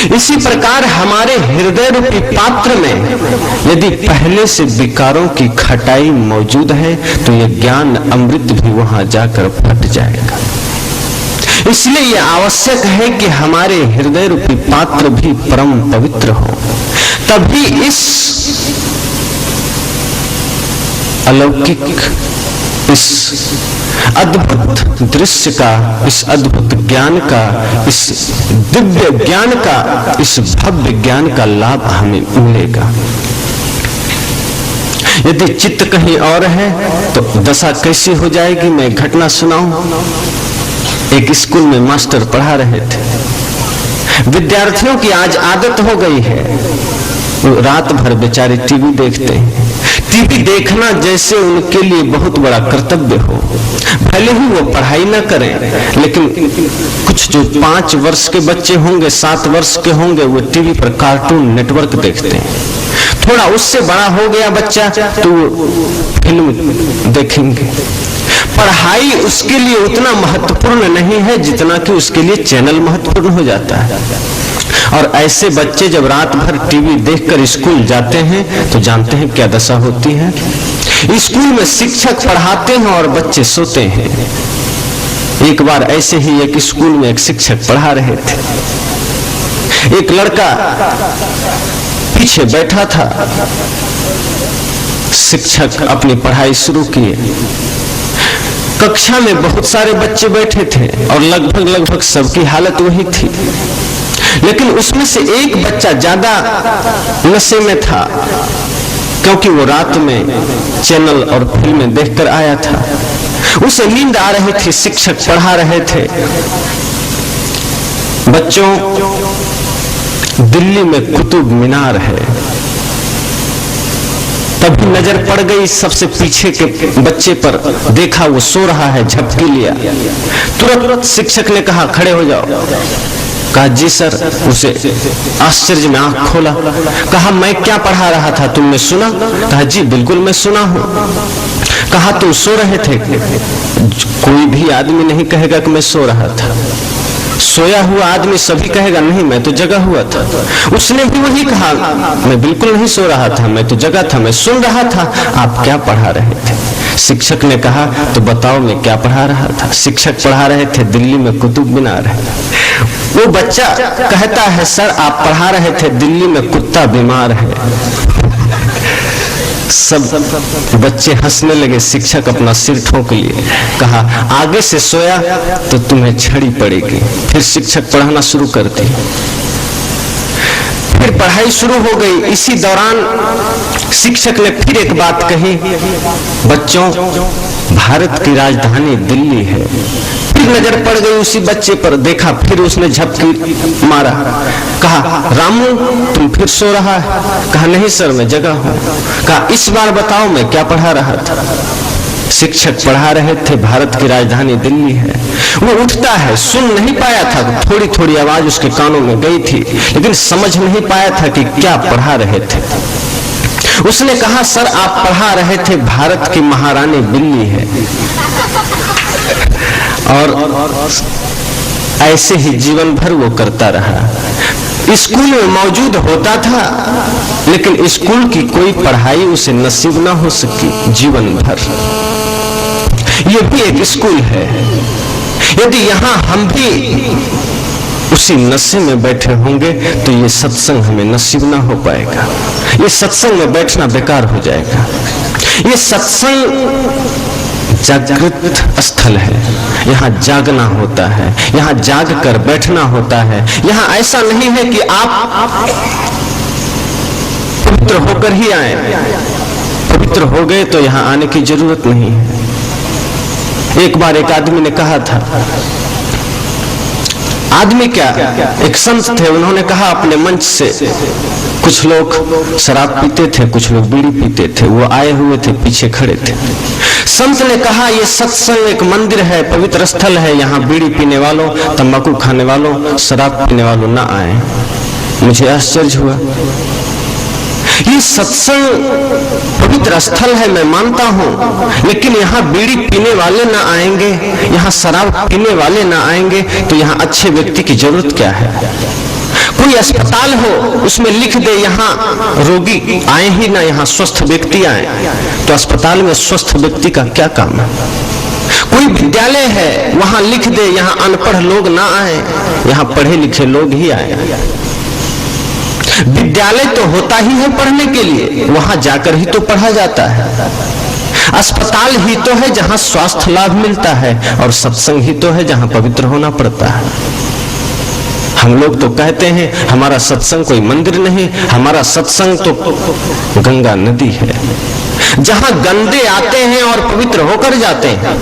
इसी प्रकार हमारे हृदय रूपी पात्र में यदि पहले से विकारों की खटाई मौजूद है तो यह ज्ञान अमृत भी वहां जाकर फट जाएगा। इसलिए यह आवश्यक है कि हमारे हृदय रूपी पात्र भी परम पवित्र हो, तभी इस अलौकिक, इस अद्भुत दृश्य का, इस अद्भुत ज्ञान का, इस दिव्य ज्ञान का, इस भव्य ज्ञान का लाभ हमें मिलेगा। यदि चित्त कहीं और है तो दशा कैसी हो जाएगी। मैं घटना सुनाऊं। एक स्कूल में मास्टर पढ़ा रहे थे। विद्यार्थियों की आज आदत हो गई है, वो रात भर बेचारे टीवी देखते हैं। टीवी देखना जैसे उनके लिए बहुत बड़ा कर्तव्य हो। भले ही वो पढ़ाई ना करें, लेकिन कुछ जो 5 वर्ष के बच्चे होंगे, 7 वर्ष के होंगे, वो टीवी पर कार्टून नेटवर्क देखते हैं। थोड़ा उससे बड़ा हो गया बच्चा तो फिल्म देखेंगे। पढ़ाई उसके लिए उतना महत्वपूर्ण नहीं है जितना कि उसके लिए चैनल महत्वपूर्ण हो जाता है। और ऐसे बच्चे जब रात भर टीवी देखकर स्कूल जाते हैं तो जानते हैं क्या दशा होती है। स्कूल में शिक्षक पढ़ाते हैं और बच्चे सोते हैं। एक बार ऐसे ही एक स्कूल में एक शिक्षक पढ़ा रहे थे। एक लड़का पीछे बैठा था। शिक्षक अपनी पढ़ाई शुरू किए। कक्षा में बहुत सारे बच्चे बैठे थे और लगभग सबकी हालत वही थी, लेकिन उसमें से एक बच्चा ज्यादा नशे में था, क्योंकि वो रात में चैनल और फिल्में देखकर आया था। उसे नींद आ रही थी। शिक्षक पढ़ा रहे थे, बच्चों दिल्ली में कुतुब मीनार है। तभी नजर पड़ गई सबसे पीछे के बच्चे पर। देखा वो सो रहा है, झपकी लिया। तुरंत शिक्षक ने कहा खड़े हो जाओ। कहा जी सर। उसे आश्चर्य में आंख खोला। कहा मैं क्या पढ़ा रहा था, तुमने सुना? कहा जी बिल्कुल मैं सुना हूं। कहा तुम सो रहे थे? कोई भी आदमी नहीं कहेगा कि मैं सो रहा था। सोया हुआ आदमी सभी कहेगा नहीं मैं तो जगा हुआ था। उसने भी वही कहा मैं बिल्कुल नहीं सो रहा था, मैं तो जगा था, मैं सुन रहा था। आप क्या पढ़ा रहे थे? शिक्षक ने कहा तो बताओ मैं क्या पढ़ा रहा था। शिक्षक पढ़ा रहे थे दिल्ली में कुतुब मीनार है। वो बच्चा कहता है सर आप पढ़ा रहे थे दिल्ली में कुत्ता बीमार है। सब बच्चे हंसने लगे। शिक्षक अपना सिर ठोक लिए। कहा आगे से सोया तो तुम्हें छड़ी पड़ेगी। फिर शिक्षक पढ़ाना शुरू कर दी। फिर पढ़ाई शुरू हो गई। इसी दौरान शिक्षक ने फिर एक बात कही, बच्चों भारत की राजधानी दिल्ली है। फिर नजर पड़ गई उसी बच्चे पर। देखा फिर उसने झपकी मारा। कहा रामू तुम फिर सो रहा है? कहा नहीं सर मैं जगा हूं। कहा इस बार बताओ मैं क्या पढ़ा रहा था? शिक्षक पढ़ा रहे थे भारत की राजधानी दिल्ली है। वो उठता है, सुन नहीं पाया था, थोड़ी थोड़ी आवाज उसके कानों में गई थी, लेकिन समझ नहीं पाया था कि क्या पढ़ा रहे थे। उसने कहा सर आप पढ़ा रहे थे भारत की महारानी दिल्ली है। और ऐसे ही जीवन भर वो करता रहा। स्कूल में मौजूद होता था, लेकिन स्कूल की कोई पढ़ाई उसे नसीब ना हो सकी जीवन भर। ये भी एक स्कूल है। यदि यहाँ हम भी उसी नशे में बैठे होंगे तो ये सत्संग हमें नसीब ना हो पाएगा। ये सत्संग में बैठना बेकार हो जाएगा। ये सत्संग जागृत स्थल है। यहाँ जागना होता है, यहाँ जाग कर बैठना होता है। यहाँ ऐसा नहीं है कि आप पवित्र होकर ही आए। पवित्र हो गए तो यहाँ आने की जरूरत नहीं है। एक बार एक आदमी ने कहा था, आदमी क्या एक संत थे, उन्होंने कहा अपने मंच से, कुछ लोग शराब पीते थे, कुछ लोग बीड़ी पीते थे, वो आए हुए थे पीछे खड़े थे। संत ने कहा ये सत्संग एक मंदिर है, पवित्र स्थल है, यहाँ बीड़ी पीने वालों, तंबाकू खाने वालों, शराब पीने वालों ना आए। मुझे आश्चर्य हुआ। ये सत्संग पवित्र स्थल है मैं मानता हूं, लेकिन यहाँ बीड़ी पीने वाले ना आएंगे, यहाँ शराब पीने वाले ना आएंगे, तो यहाँ अच्छे व्यक्ति की जरूरत क्या है? कोई अस्पताल हो, उसमें लिख दे यहाँ रोगी आए ही ना, यहाँ स्वस्थ व्यक्ति आए, तो अस्पताल में स्वस्थ व्यक्ति का क्या काम है? कोई विद्यालय है, वहां लिख दे यहाँ अनपढ़ लोग ना आए, यहाँ पढ़े लिखे लोग ही आए। विद्यालय तो होता ही है पढ़ने के लिए, वहां जाकर ही तो पढ़ा जाता है। अस्पताल ही तो है जहां स्वास्थ्य लाभ मिलता है, और सत्संग ही तो है जहां पवित्र होना पड़ता है। हम लोग तो कहते हैं हमारा सत्संग कोई मंदिर नहीं, हमारा सत्संग तो गंगा नदी है, जहां गंदे आते हैं और पवित्र होकर जाते हैं,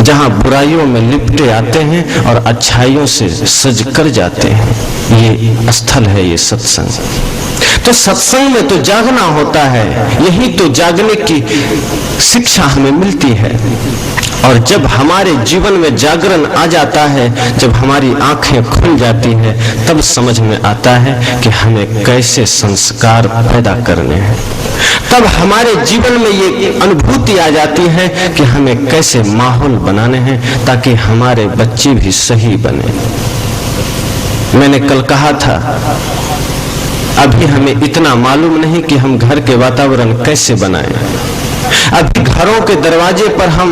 जहां बुराइयों में लिपटे आते हैं और अच्छाइयों से सज कर जाते हैं। ये स्थल है ये सत्संग। तो सत्संग में तो जागना होता है, यही तो जागने की शिक्षा हमें मिलती है। और जब हमारे जीवन में जागरण आ जाता है, जब हमारी आंखें खुल जाती हैं, तब समझ में आता है कि हमें कैसे संस्कार पैदा करने हैं। तब हमारे जीवन में ये अनुभूति आ जाती है कि हमें कैसे माहौल बनाने हैं ताकि हमारे बच्चे भी सही बने। मैंने कल कहा था, अभी हमें इतना मालूम नहीं कि हम घर के वातावरण कैसे बनाएं। अभी घरों के दरवाजे पर हम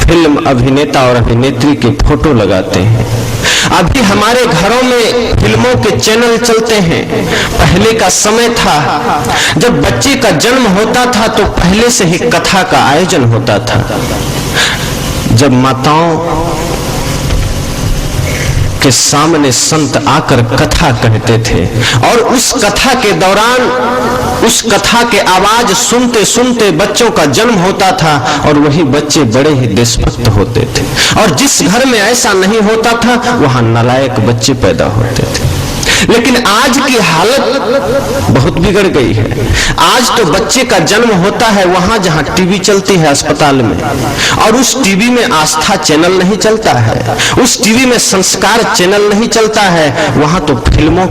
फिल्म अभिनेता और अभिनेत्री की फोटो लगाते हैं। अभी हमारे घरों में फिल्मों के चैनल चलते हैं। पहले का समय था जब बच्चे का जन्म होता था तो पहले से ही कथा का आयोजन होता था। जब माताओं के सामने संत आकर कथा कहते थे और उस कथा के दौरान उस कथा के आवाज सुनते सुनते बच्चों का जन्म होता था और वही बच्चे बड़े ही देशभक्त होते थे। और जिस घर में ऐसा नहीं होता था वहां नालायक बच्चे पैदा होते थे। लेकिन आज की हालत बहुत बिगड़ गई है। आज तो बच्चे का जन्म होता है वहां जहां टीवी चलती है अस्पताल में, और उस टीवी में आस्था चैनल नहीं चलता है, उस टीवी में संस्कार चैनल नहीं चलता है, वहां तो फिल्मों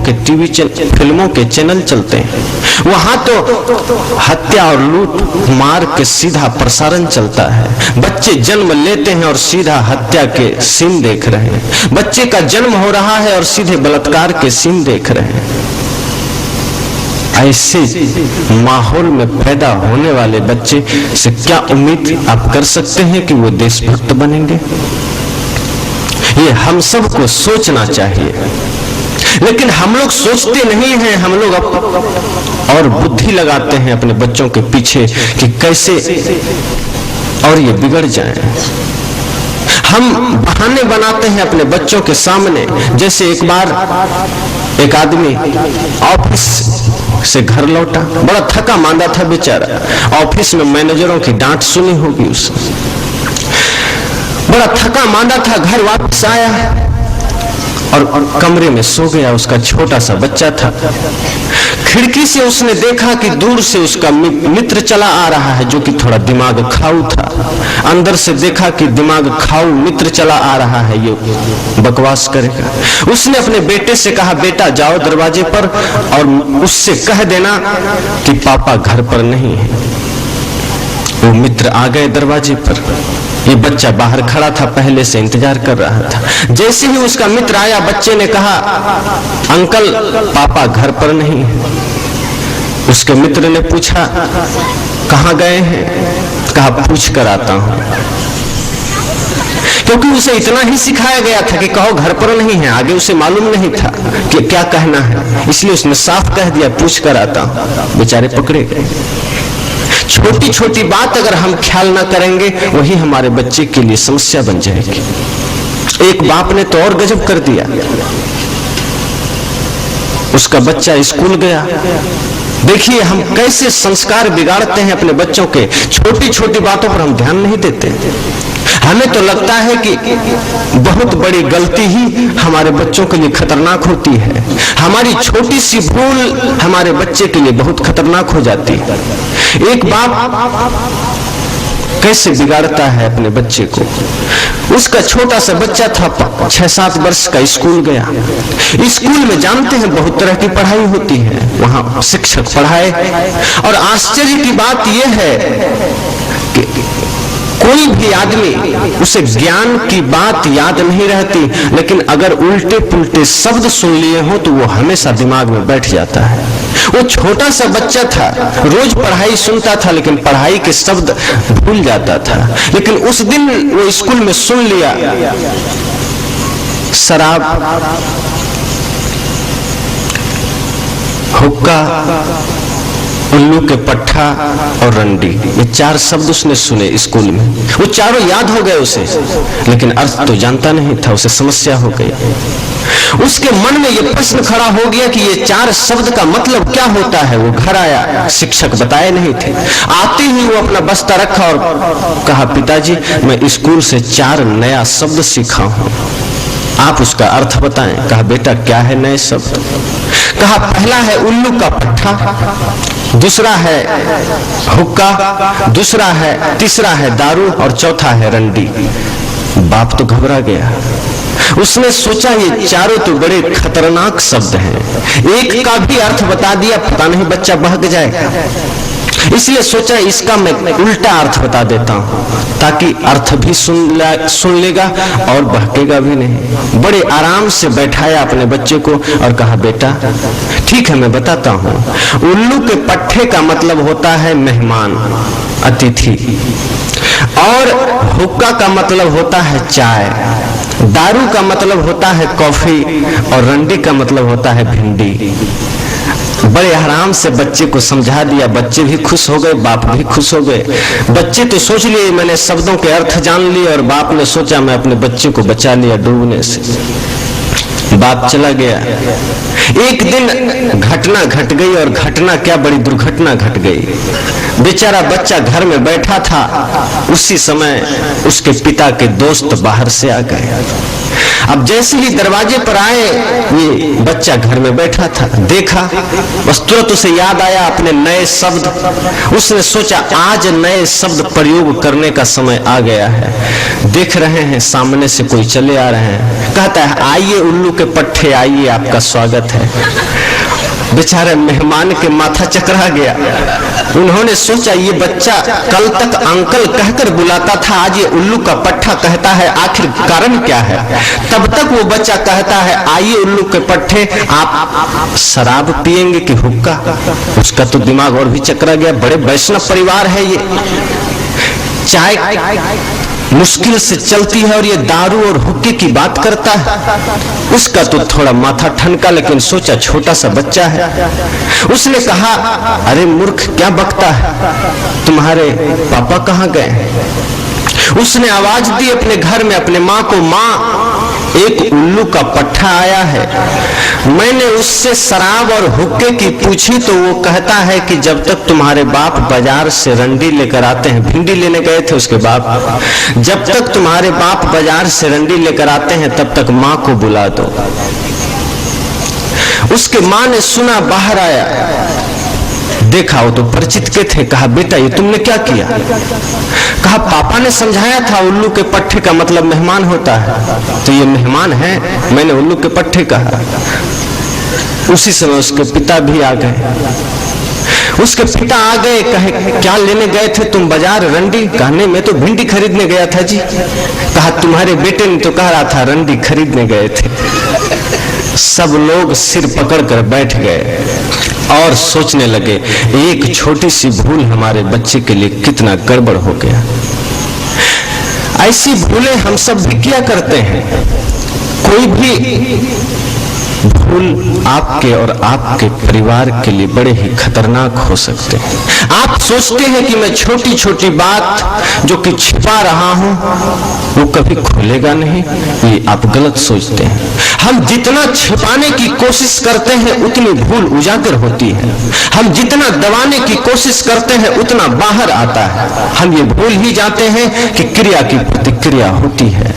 के चैनल चलते हैं। वहां तो हत्या और लूट मार के सीधा प्रसारण चलता है। बच्चे जन्म लेते हैं और सीधा हत्या के सीन देख रहे हैं। बच्चे का जन्म हो रहा है और सीधे बलात्कार के सीन देख रहे हैं। ऐसे माहौल में पैदा होने वाले बच्चे से क्या उम्मीद आप कर सकते हैं कि वो देशभक्त बनेंगे? ये हम सबको सोचना चाहिए, लेकिन हम लोग सोचते नहीं हैं। हम लोग और बुद्धि लगाते हैं अपने बच्चों के पीछे कि कैसे और ये बिगड़ जाएं। हम बहाने बनाते हैं अपने बच्चों के सामने। जैसे एक बार एक आदमी ऑफिस से घर लौटा, बड़ा थका मांदा था बेचारा। ऑफिस में मैनेजरों की डांट सुनी होगी उसने, बड़ा थका मांदा था। घर वापस आया और कमरे में सो गया। उसका छोटा सा बच्चा था। खिड़की से उसने देखा कि दूर से उसका मित्र चला आ रहा है जो कि थोड़ा दिमाग खाऊ था। अंदर से देखा कि दिमाग खाऊ मित्र चला आ रहा है, ये बकवास करेगा। उसने अपने बेटे से कहा, बेटा जाओ दरवाजे पर और उससे कह देना कि पापा घर पर नहीं है। वो मित्र आ गए दरवाजे पर। ये बच्चा बाहर खड़ा था, पहले से इंतजार कर रहा था। जैसे ही उसका मित्र आया, बच्चे ने कहा, अंकल पापा घर पर नहीं है। उसके मित्र ने पूछा, कहाँ गए हैं? कहा पूछ कर आता हूं। क्योंकि उसे इतना ही सिखाया गया था कि कहो घर पर नहीं है, आगे उसे मालूम नहीं था कि क्या कहना है, इसलिए उसने साफ कह दिया पूछ कर आता हूं। बेचारे पकड़े गए। छोटी छोटी बात अगर हम ख्याल ना करेंगे वही हमारे बच्चे के लिए समस्या बन जाएगी। एक बाप ने तो और गजब कर दिया। उसका बच्चा स्कूल गया। देखिए हम कैसे संस्कार बिगाड़ते हैं अपने बच्चों के। छोटी छोटी बातों पर हम ध्यान नहीं देते। हमें तो लगता है कि बहुत बड़ी गलती ही हमारे बच्चों के लिए खतरनाक होती है। हमारी छोटी सी भूल हमारे बच्चे के लिए बहुत खतरनाक हो जाती है। एक बाप कैसे बिगाड़ता है अपने बच्चे को। उसका छोटा सा बच्चा था, 6-7 वर्ष का, स्कूल गया। स्कूल में जानते हैं बहुत तरह की पढ़ाई होती है, वहां शिक्षक पढ़ाए। और आश्चर्य की बात यह है कि कोई भी आदमी, उसे ज्ञान की बात याद नहीं रहती, लेकिन अगर उल्टे पुल्टे शब्द सुन लिए हो तो वो हमेशा दिमाग में बैठ जाता है। वो छोटा सा बच्चा था, रोज पढ़ाई सुनता था, लेकिन पढ़ाई के शब्द भूल जाता था। लेकिन उस दिन वो स्कूल में सुन लिया शराब, हुक्का, उल्लू के पट्टा और रंडी, ये 4 शब्द उसने सुने स्कूल में। वो चारों याद हो गए उसे, लेकिन अर्थ तो जानता नहीं था, उसे समस्या हो गई। उसके मन में ये प्रश्न खड़ा हो गया कि ये 4 शब्द का मतलब क्या होता है। वो घर आया, शिक्षक बताए नहीं थे। आते ही वो अपना बस्ता रखा और कहा, पिताजी मैं स्कूल से 4 नया शब्द सीखा हूं, आप उसका अर्थ बताएं। कहा, बेटा क्या है नए शब्द? कहा, पहला है उल्लू का पट्टा, दूसरा है हुक्का, तीसरा है दारू और चौथा है रंडी। बाप तो घबरा गया। उसने सोचा ये चारों तो बड़े खतरनाक शब्द हैं, एक का भी अर्थ बता दिया, पता नहीं बच्चा बहक जाएगा। इसलिए सोचा इसका मैं उल्टा अर्थ बता देता हूं, ताकि अर्थ भी सुन लेगा और बहकेगा भी नहीं। बड़े आराम से बैठाया अपने बच्चे को और कहा, बेटा ठीक है मैं बताता हूं। उल्लू के पट्टे का मतलब होता है मेहमान, अतिथि, और हुक्का का मतलब होता है चाय, दारू का मतलब होता है कॉफी, और रंडी का मतलब होता है भिंडी। बड़े आराम से बच्चे को समझा दिया। बच्चे भी खुश हो गए, बाप भी खुश हो गए। बच्चे तो सोच लिए मैंने शब्दों के अर्थ जान लिए, और बाप ने सोचा मैं अपने बच्चे को बचा लिया डूबने से। बाप चला गया। एक दिन घटना घट गई, और घटना क्या, बड़ी दुर्घटना घट गई। बेचारा बच्चा घर में बैठा था, उसी समय उसके पिता के दोस्त बाहर से आ गए। अब जैसे ही दरवाजे पर आए, ये बच्चा घर में बैठा था, देखा, बस तुरंत उसे याद आया अपने नए शब्द। उसने सोचा आज नए शब्द प्रयोग करने का समय आ गया है। देख रहे हैं सामने से कोई चले आ रहे हैं, कहता है आइए उल्लू के पट्टे आइए, आपका स्वागत है। बेचारे मेहमान के माथा चकरा गया। उन्होंने सोचा ये बच्चा कल तक अंकल कहकर बुलाता था, आज ये उल्लू का पट्टा कहता है, आखिर कारण क्या है? तब तक वो बच्चा कहता है आइए उल्लू के पट्टे, आप शराब पिएंगे कि हुक्का? उसका तो दिमाग और भी चकरा गया। बड़े वैष्णव परिवार है ये, चाय मुश्किल से चलती है और ये दारू और हुक्के की बात करता है। उसका तो थोड़ा माथा ठनका, लेकिन सोचा छोटा सा बच्चा है। उसने कहा अरे मूर्ख क्या बकता है, तुम्हारे पापा कहाँ गए? उसने आवाज दी अपने घर में अपने माँ को, माँ एक उल्लू का पट्टा आया है। मैंने उससे शराब और हुक्के की पूछी तो वो कहता है कि जब तक तुम्हारे बाप बाजार से रंडी लेकर आते हैं, भिंडी लेने गए थे उसके बाप, जब तक तुम्हारे बाप बाजार से रंडी लेकर आते हैं तब तक माँ को बुला दो। उसके माँ ने सुना, बाहर आया, देखा वो तो परिचित के थे। कहा बेटा ये तुमने क्या किया? कहा पापा ने समझाया था उल्लू के पट्टे का मतलब मेहमान होता है, तो ये मेहमान है, मैंने उल्लू के पट्टे कहा। उसी समय उसके पिता भी आ गए। उसके पिता आ गए, कहे क्या लेने गए थे तुम बाजार? रंडी? कहा नहीं मैं तो भिंडी खरीदने गया था जी। कहा तुम्हारे बेटे ने तो कह रहा था रंडी खरीदने गए थे। सब लोग सिर पकड़कर बैठ गए और सोचने लगे एक छोटी सी भूल हमारे बच्चे के लिए कितना गड़बड़ हो गया। ऐसी भूलें हम सब भी किया करते हैं। कोई भी भूल आपके और आपके परिवार के लिए बड़े ही खतरनाक हो सकते हैं। आप सोचते हैं कि मैं छोटी छोटी बात जो कि छिपा रहा हूं वो कभी खुलेगा नहीं, ये आप गलत सोचते हैं। हम जितना छिपाने की कोशिश करते हैं उतनी भूल उजागर होती है। हम जितना दबाने की कोशिश करते हैं उतना बाहर आता है। हम ये भूल ही जाते हैं कि क्रिया की प्रतिक्रिया होती है।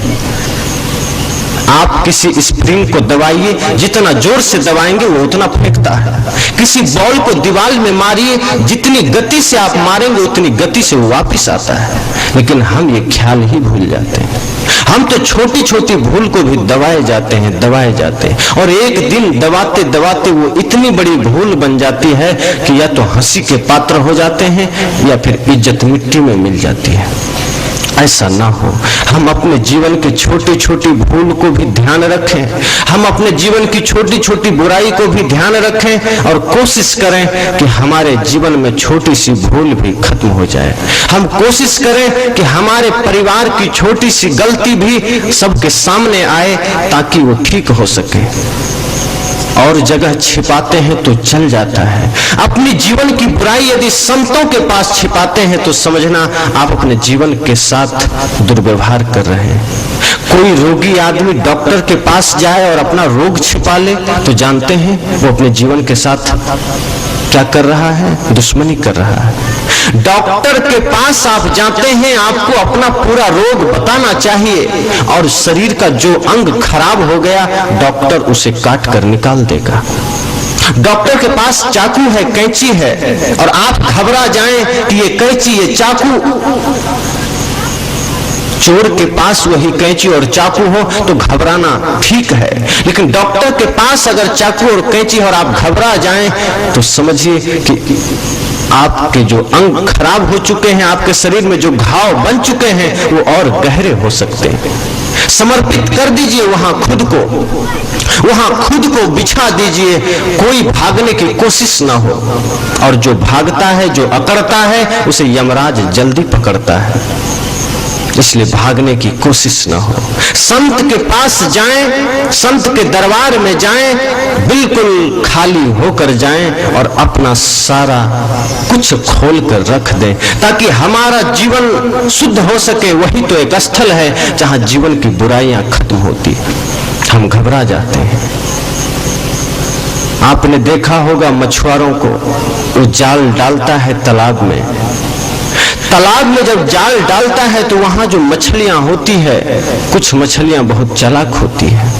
आप किसी स्प्रिंग को दबाइए, जितना जोर से दबाएंगे वो उतना फेंकता है। किसी बॉल को दीवार में मारिए, जितनी गति से आप मारेंगे उतनी गति से वो वापस आता है। लेकिन हम ये ख्याल ही भूल जाते हैं। हम तो छोटी छोटी भूल को भी दबाए जाते हैं, और एक दिन दबाते दबाते वो इतनी बड़ी भूल बन जाती है कि या तो हंसी के पात्र हो जाते हैं या फिर इज्जत मिट्टी में मिल जाती है। ऐसा ना हो। हम अपने जीवन की छोटी छोटी भूल को भी ध्यान रखें, हम अपने जीवन की छोटी छोटी बुराई को भी ध्यान रखें और कोशिश करें कि हमारे जीवन में छोटी सी भूल भी खत्म हो जाए। हम कोशिश करें कि हमारे परिवार की छोटी सी गलती भी सबके सामने आए ताकि वो ठीक हो सके। और जगह छिपाते हैं तो चल जाता है। अपनी जीवन की बुराई यदि संतों के पास छिपाते हैं तो समझना आप अपने जीवन के साथ दुर्व्यवहार कर रहे हैं। कोई रोगी आदमी डॉक्टर के पास जाए और अपना रोग छिपा ले तो जानते हैं वो अपने जीवन के साथ क्या कर रहा है? दुश्मनी कर रहा है। डॉक्टर के पास आप जाते हैं, आपको अपना पूरा रोग बताना चाहिए और शरीर का जो अंग खराब हो गया डॉक्टर उसे काट कर निकाल देगा। डॉक्टर के पास चाकू है, कैंची है और आप घबरा जाएं कि ये कैंची ये चाकू, चोर के पास वही कैंची और चाकू हो तो घबराना ठीक है, लेकिन डॉक्टर के पास अगर चाकू और कैंची और आप घबरा जाएं तो समझिए कि आपके जो अंग खराब हो चुके हैं, आपके शरीर में जो घाव बन चुके हैं वो और गहरे हो सकते हैं। समर्पित कर दीजिए वहां खुद को बिछा दीजिए, कोई भागने की कोशिश ना हो। और जो भागता है, जो अकड़ता है, उसे यमराज जल्दी पकड़ता है, इसलिए भागने की कोशिश ना हो। संत के पास जाएं, संत के दरबार में जाएं, बिल्कुल खाली होकर जाएं और अपना सारा कुछ खोल कर रख दें ताकि हमारा जीवन शुद्ध हो सके। वही तो एक स्थल है जहां जीवन की बुराइयां खत्म होती है। हम घबरा जाते हैं। आपने देखा होगा मछुआरों को, वो जाल डालता है तालाब में। तालाब में जब जाल डालता है तो वहां जो मछलियां होती है, कुछ मछलियां बहुत चालाक होती है।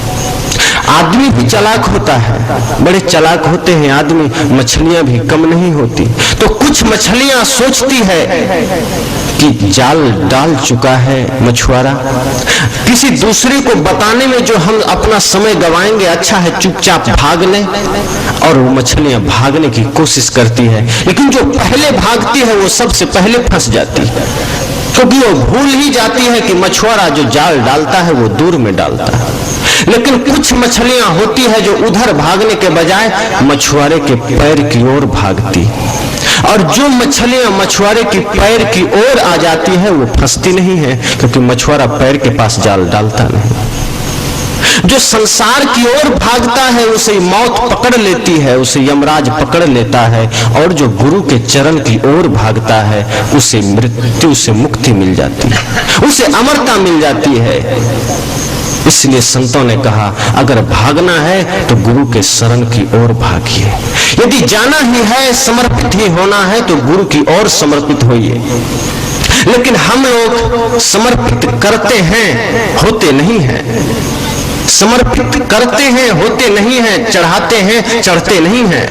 आदमी भी चालाक होता है, बड़े चालाक होते हैं आदमी, मछलियां भी कम नहीं होती। तो कुछ मछलियां सोचती है कि जाल डाल चुका है मछुआरा, किसी दूसरे को बताने में जो हम अपना समय गवाएंगे, अच्छा है चुपचाप भाग लें। और वो मछलियां भागने की कोशिश करती है, लेकिन जो पहले भागती है वो सबसे पहले फंस जाती है, क्योंकि वो भूल ही जाती है कि मछुआरा जो जाल डालता है वो दूर में डालता है। लेकिन कुछ मछलियां होती है जो उधर भागने के बजाय मछुआरे के पैर की ओर भागती, और जो मछलियां मछुआरे की पैर की ओर आ जाती है वो फंसती नहीं है, क्योंकि मछुआरा पैर के पास जाल डालता नहीं। जो संसार की ओर भागता है उसे मौत पकड़ लेती है, उसे यमराज पकड़ लेता है, और जो गुरु के चरण की ओर भागता है उसे मृत्यु से मुक्ति मिल जाती है, उसे अमरता मिल जाती है। इसलिए संतों ने कहा अगर भागना है तो गुरु के शरण की ओर भागिए। यदि जाना ही है, समर्पित ही होना है तो गुरु की ओर समर्पित होइए। लेकिन हम लोग समर्पित करते हैं, होते नहीं हैं। समर्पित करते हैं, होते नहीं हैं। चढ़ाते हैं, चढ़ते नहीं हैं।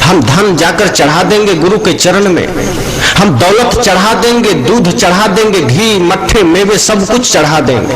हम धन जाकर चढ़ा देंगे गुरु के चरण में, हम दौलत चढ़ा देंगे, दूध चढ़ा देंगे, घी, मट्ठे, मेवे सब कुछ चढ़ा देंगे,